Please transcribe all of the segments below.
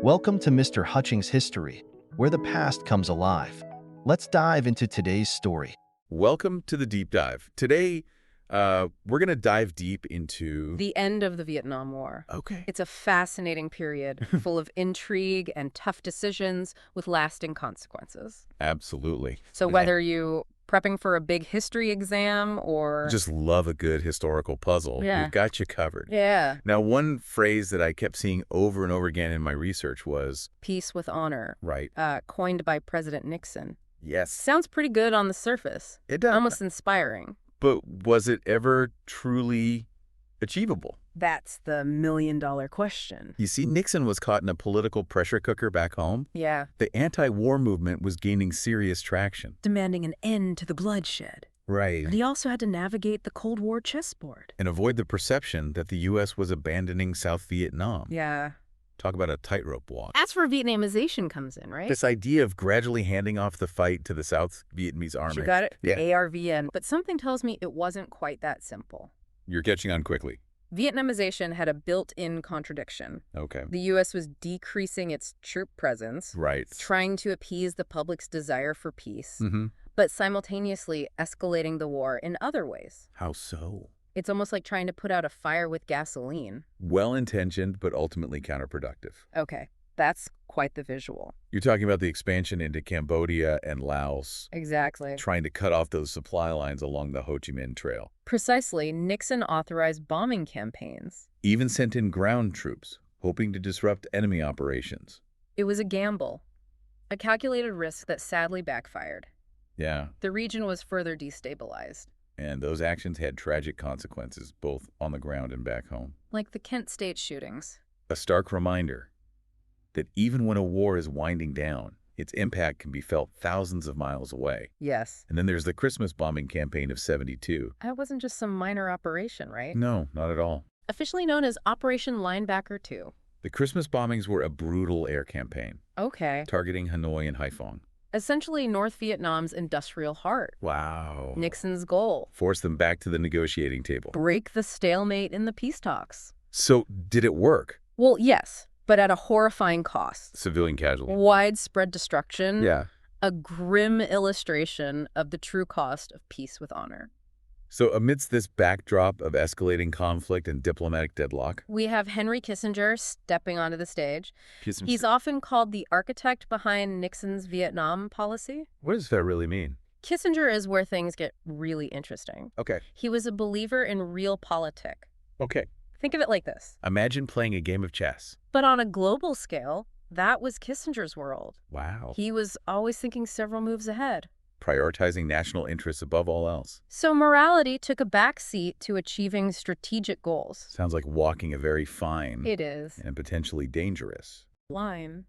Welcome to Mr. Hutchings History, where the past comes alive. Let's dive into today's story. Welcome to the deep dive. Today, we're going to dive deep into... The end of the Vietnam War. Okay. It's a fascinating period, full of intrigue and tough decisions with lasting consequences. Absolutely. So whether you prepping for a big history exam or... Just love a good historical puzzle. Yeah. We've got you covered. Yeah. Now, one phrase that I kept seeing over and over again in my research was... Peace with honor. Right. Coined by President Nixon. Yes. Sounds pretty good on the surface. It does. Almost inspiring. But was it ever truly achievable? That's the million-dollar question. You see, Nixon was caught in a political pressure cooker back home. Yeah. The anti-war movement was gaining serious traction. Demanding an end to the bloodshed. Right. And he also had to navigate the Cold War chessboard. And avoid the perception that the U.S. was abandoning South Vietnam. Yeah. Talk about a tightrope walk. That's where Vietnamization comes in, right? This idea of gradually handing off the fight to the South Vietnamese army. You got it? Yeah. ARVN. But something tells me it wasn't quite that simple. You're catching on quickly. Vietnamization had a built-in contradiction. Okay. The U.S. was decreasing its troop presence, Right. trying to appease the public's desire for peace, Mm-hmm. but simultaneously escalating the war in other ways. How so? It's almost like trying to put out a fire with gasoline. Well-intentioned, but ultimately counterproductive. Okay, that's quite the visual. You're talking about the expansion into Cambodia and Laos, Exactly. trying to cut off those supply lines along the Ho Chi Minh Trail. Precisely, Nixon authorized bombing campaigns. Even sent in ground troops, hoping to disrupt enemy operations. It was a gamble, a calculated risk that sadly backfired. Yeah, The region was further destabilized, and those actions had tragic consequences, both on the ground and back home. like the Kent State shootings. A stark reminder that even when a war is winding down, its impact can be felt thousands of miles away. Yes. And then there's the Christmas bombing campaign of '72. That wasn't just some minor operation, right? No, not at all. Officially known as Operation Linebacker 2. The Christmas bombings were a brutal air campaign, Okay. targeting Hanoi and Haiphong. Essentially North Vietnam's industrial heart. Wow. Nixon's goal. Forced them back to the negotiating table. Break the stalemate in the peace talks. So, did it work? Well, yes, but at a horrifying cost. Civilian casualty. Widespread destruction. Yeah. A grim illustration of the true cost of peace with honor. So, amidst this backdrop of escalating conflict and diplomatic deadlock, We have Henry Kissinger stepping onto the stage. He's often called the architect behind Nixon's Vietnam policy. What does that really mean? Kissinger is where things get really interesting. Okay. He was a believer in realpolitik. Okay. Think of it like this. Imagine playing a game of chess. But on a global scale, that was Kissinger's world. Wow. He was always thinking several moves ahead. Prioritizing national interests above all else. So morality took a backseat to achieving strategic goals. Sounds like walking a very fine It is. and potentially dangerous. Line.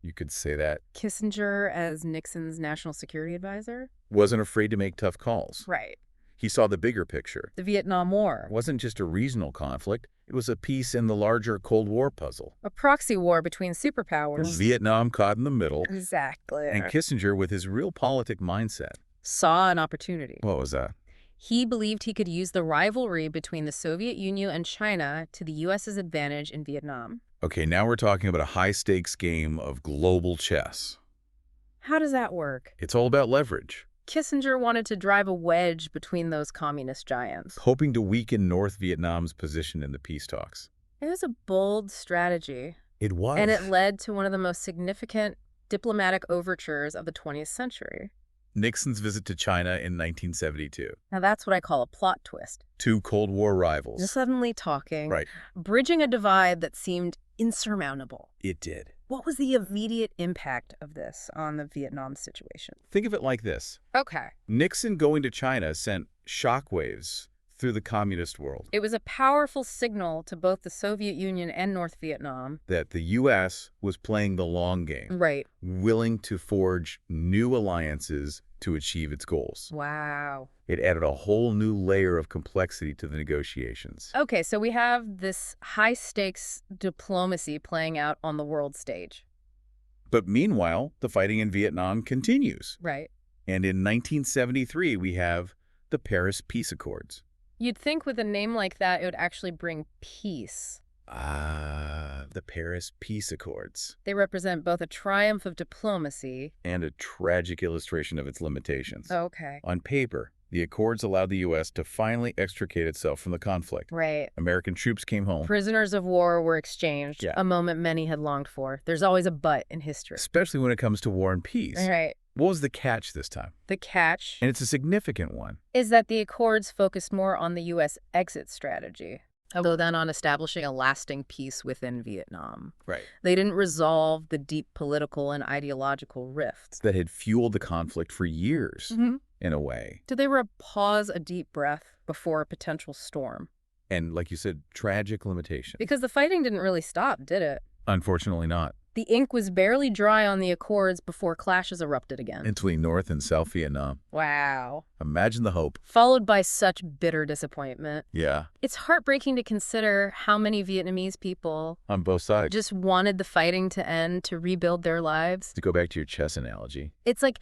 You could say that. Kissinger as Nixon's national security advisor? Wasn't afraid to make tough calls. Right. He saw the bigger picture. The Vietnam War. It wasn't just a regional conflict. It was a piece in the larger Cold War puzzle. A proxy war between superpowers. Vietnam caught in the middle, Exactly. and Kissinger, with his realpolitik mindset. Saw an opportunity. What was that? He believed he could use the rivalry between the Soviet Union and China to the U.S.'s advantage in Vietnam. Okay, now we're talking about a high-stakes game of global chess. How does that work? It's all about leverage, Kissinger wanted to drive a wedge between those communist giants. hoping to weaken North Vietnam's position in the peace talks. It was a bold strategy, It was. and it led to one of the most significant diplomatic overtures of the 20th century. Nixon's visit to China in 1972. Now that's what I call a plot twist. Two Cold War rivals. Suddenly talking, Right. bridging a divide that seemed insurmountable. It did. What was the immediate impact of this on the Vietnam situation? Think of it like this. Okay. Nixon going to China sent shockwaves through the communist world It was a powerful signal to both the Soviet Union and North Vietnam. that the U.S. was playing the long game, Right. willing to forge new alliances to achieve its goals. Wow. It added a whole new layer of complexity to the negotiations. Okay, so we have this high-stakes diplomacy playing out on the world stage. But meanwhile, the fighting in Vietnam continues. Right. And in 1973, we have the Paris Peace Accords. You'd think with a name like that, it would actually bring peace. The Paris Peace Accords. They represent both a triumph of diplomacy And a tragic illustration of its limitations. Okay. On paper, the Accords allowed the U.S. to finally extricate itself from the conflict. Right. American troops came home. Prisoners of war were exchanged, Yeah. a moment many had longed for. There's always a but in history. Especially when it comes to war and peace. Right. What was the catch this time? The catch And it's a significant one. is that the Accords focused more on the U.S. exit strategy, although then on establishing a lasting peace within Vietnam. Right. They didn't resolve the deep political and ideological rifts. That had fueled the conflict for years, in a way. Did they pause a deep breath before a potential storm? And, like you said, tragic limitations. Because the fighting didn't really stop, did it? Unfortunately not. The ink was barely dry on the Accords before clashes erupted again. Between North and South Vietnam. Wow. Imagine the hope. Followed by such bitter disappointment. Yeah. It's heartbreaking to consider how many Vietnamese people On both sides. just wanted the fighting to end to rebuild their lives. To go back to your chess analogy. It's like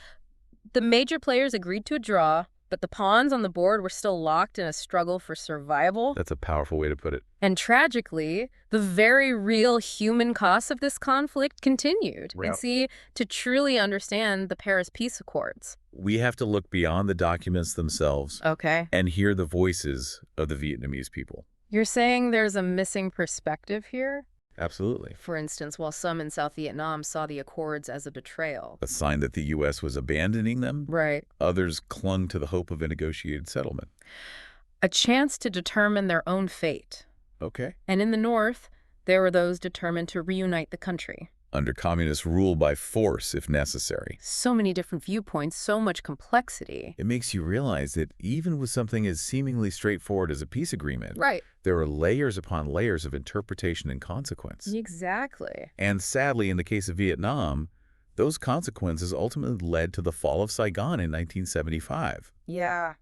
the major players agreed to a draw, but the pawns on the board were still locked in a struggle for survival. That's a powerful way to put it. And tragically, the very real human costs of this conflict continued. Real. And see, to truly understand the Paris Peace Accords. We have to look beyond the documents themselves Okay. and hear the voices of the Vietnamese people. You're saying there's a missing perspective here? Absolutely. For instance, while some in South Vietnam saw the Accords as a betrayal. A sign that the U.S. was abandoning them. Right. Others clung to the hope of a negotiated settlement. A chance to determine their own fate. Okay. And in the North, there were those determined to reunite the country. Under communist rule by force, if necessary. So many different viewpoints, so much complexity. It makes you realize that even with something as seemingly straightforward as a peace agreement, Right. there are layers upon layers of interpretation and consequence. Exactly. And sadly, in the case of Vietnam, those consequences ultimately led to the fall of Saigon in 1975. Yeah.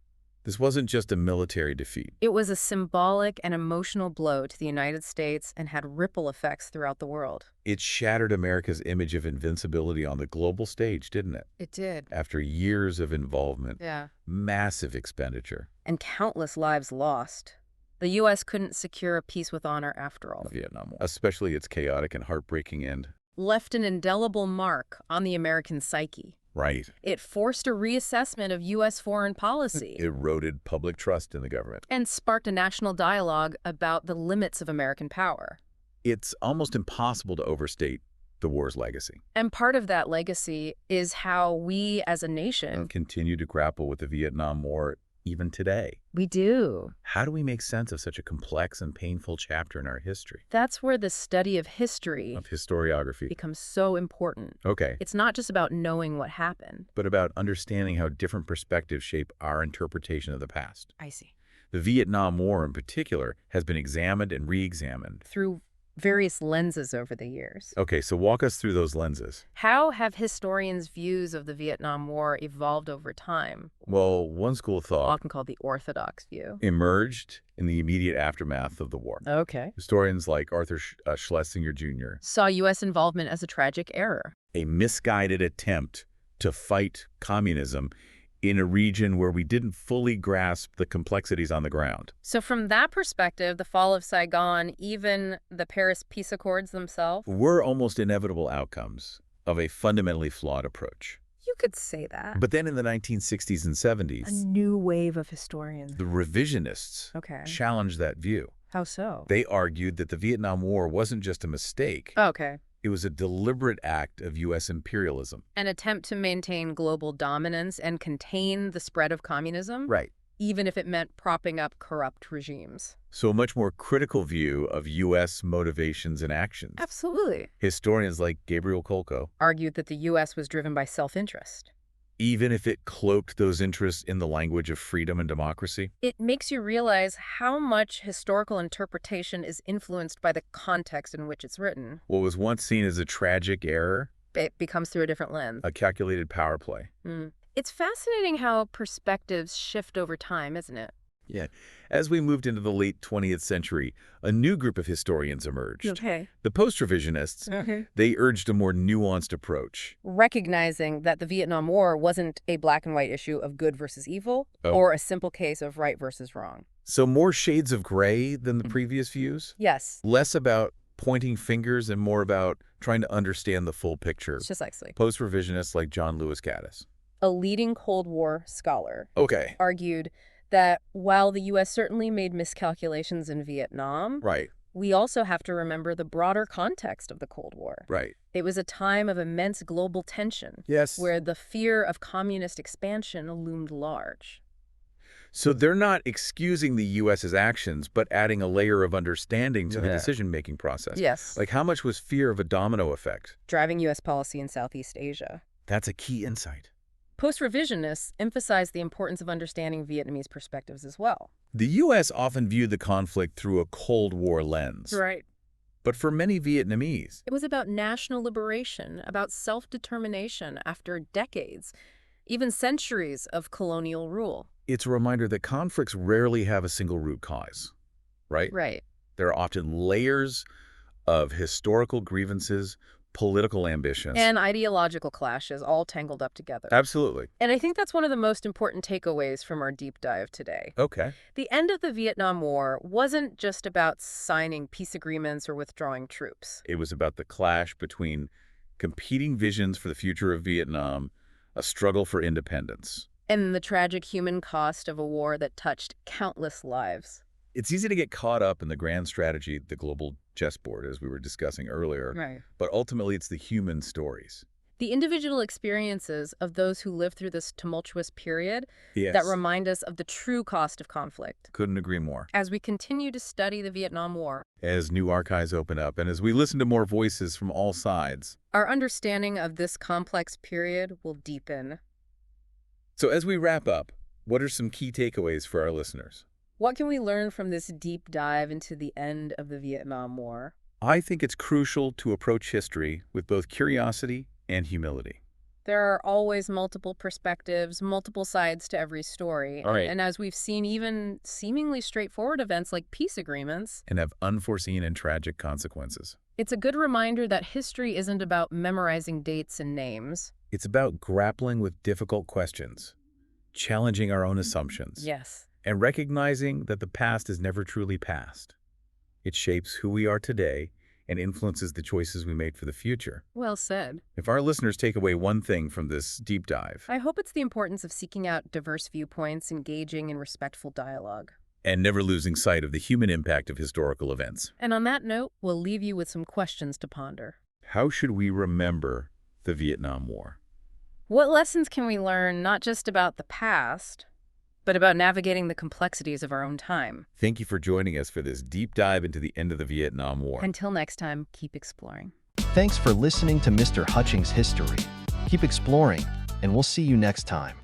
This wasn't just a military defeat. It was a symbolic and emotional blow to the United States and had ripple effects throughout the world. It shattered America's image of invincibility on the global stage, didn't it? It did. After years of involvement, Yeah. massive expenditure. And countless lives lost. The U.S. couldn't secure a peace with honor after all. The Vietnam War, especially its chaotic and heartbreaking end. Left an indelible mark on the American psyche. Right. It forced a reassessment of U.S. foreign policy. Eroded public trust in the government. And sparked a national dialogue about the limits of American power. It's almost impossible to overstate the war's legacy. And part of that legacy is how we as a nation... continue to grapple with the Vietnam War even today. We do. How do we make sense of such a complex and painful chapter in our history? That's where the study of history Of historiography. becomes so important. Okay. It's not just about knowing what happened. But about understanding how different perspectives shape our interpretation of the past. I see. The Vietnam War in particular has been examined and re-examined. Through various lenses over the years. Okay, so walk us through those lenses. How have historians' views of the Vietnam War evolved over time? Well, one school of thought Often called the orthodox view. emerged in the immediate aftermath of the war. Okay. Historians like Arthur Schlesinger Jr. Saw U.S. involvement as a tragic error. A misguided attempt to fight communism in a region where we didn't fully grasp the complexities on the ground. So from that perspective, the fall of Saigon, even the Paris Peace Accords themselves? Were almost inevitable outcomes of a fundamentally flawed approach. You could say that. But then in the 1960s and 70s, A new wave of historians. the revisionists Okay. challenged that view. How so? They argued that the Vietnam War wasn't just a mistake. Okay. It was a deliberate act of U.S. imperialism. An attempt to maintain global dominance and contain the spread of communism? Right. Even if it meant propping up corrupt regimes. So a much more critical view of U.S. motivations and actions. Absolutely. Historians like Gabriel Kolko, Argued that the U.S. was driven by self-interest. even if it cloaked those interests in the language of freedom and democracy. It makes you realize how much historical interpretation is influenced by the context in which it's written. What was once seen as a tragic error, It becomes through a different lens. a calculated power play. It's fascinating how perspectives shift over time, isn't it? Yeah. As we moved into the late 20th century, a new group of historians emerged. Okay. The post-revisionists. They urged a more nuanced approach. Recognizing that the Vietnam War wasn't a black and white issue of good versus evil Oh. or a simple case of right versus wrong. So more shades of gray than the previous views? Yes. Less about pointing fingers and more about trying to understand the full picture. Precisely. Post-revisionists like John Lewis Gaddis, A leading Cold War scholar, okay, argued that while the U.S. certainly made miscalculations in Vietnam, right, we also have to remember the broader context of the Cold War. right. It was a time of immense global tension, Yes. where the fear of communist expansion loomed large. So they're not excusing the U.S.'s actions, but adding a layer of understanding to the decision-making process. Yes. Like how much was fear of a domino effect? Driving U.S. policy in Southeast Asia. That's a key insight. Post-revisionists emphasize the importance of understanding Vietnamese perspectives as well. The U.S. often viewed the conflict through a Cold War lens. Right. But for many Vietnamese, It was about national liberation, about self-determination after decades, even centuries of colonial rule. it's a reminder that conflicts rarely have a single root cause, right? Right. There are often layers of historical grievances, political ambitions. And ideological clashes all tangled up together. Absolutely. And I think that's one of the most important takeaways from our deep dive today. Okay. The end of the Vietnam War wasn't just about signing peace agreements or withdrawing troops. It was about the clash between competing visions for the future of Vietnam, a struggle for independence. And the tragic human cost of a war that touched countless lives. It's easy to get caught up in the grand strategy, the global chessboard, as we were discussing earlier. Right. But ultimately, it's the human stories. The individual experiences of those who lived through this tumultuous period Yes. that remind us of the true cost of conflict. Couldn't agree more. As we continue to study the Vietnam War, As new archives open up and as we listen to more voices from all sides. our understanding of this complex period will deepen. So as we wrap up, what are some key takeaways for our listeners? What can we learn from this deep dive into the end of the Vietnam War? I think it's crucial to approach history with both curiosity and humility. There are always multiple perspectives, multiple sides to every story. All right. And as we've seen, even seemingly straightforward events like peace agreements, And have unforeseen and tragic consequences. it's a good reminder that history isn't about memorizing dates and names. It's about grappling with difficult questions, challenging our own assumptions, Yes. and recognizing that the past is never truly past. It shapes who we are today and influences the choices we make for the future. Well said. If our listeners take away one thing from this deep dive, I hope it's the importance of seeking out diverse viewpoints, engaging in respectful dialogue. and never losing sight of the human impact of historical events. And on that note, we'll leave you with some questions to ponder. How should we remember the Vietnam War? What lessons can we learn not just about the past, but about navigating the complexities of our own time? Thank you for joining us for this deep dive into the end of the Vietnam War. Until next time, keep exploring. Thanks for listening to Mr. Hutchings History. Keep exploring, and we'll see you next time.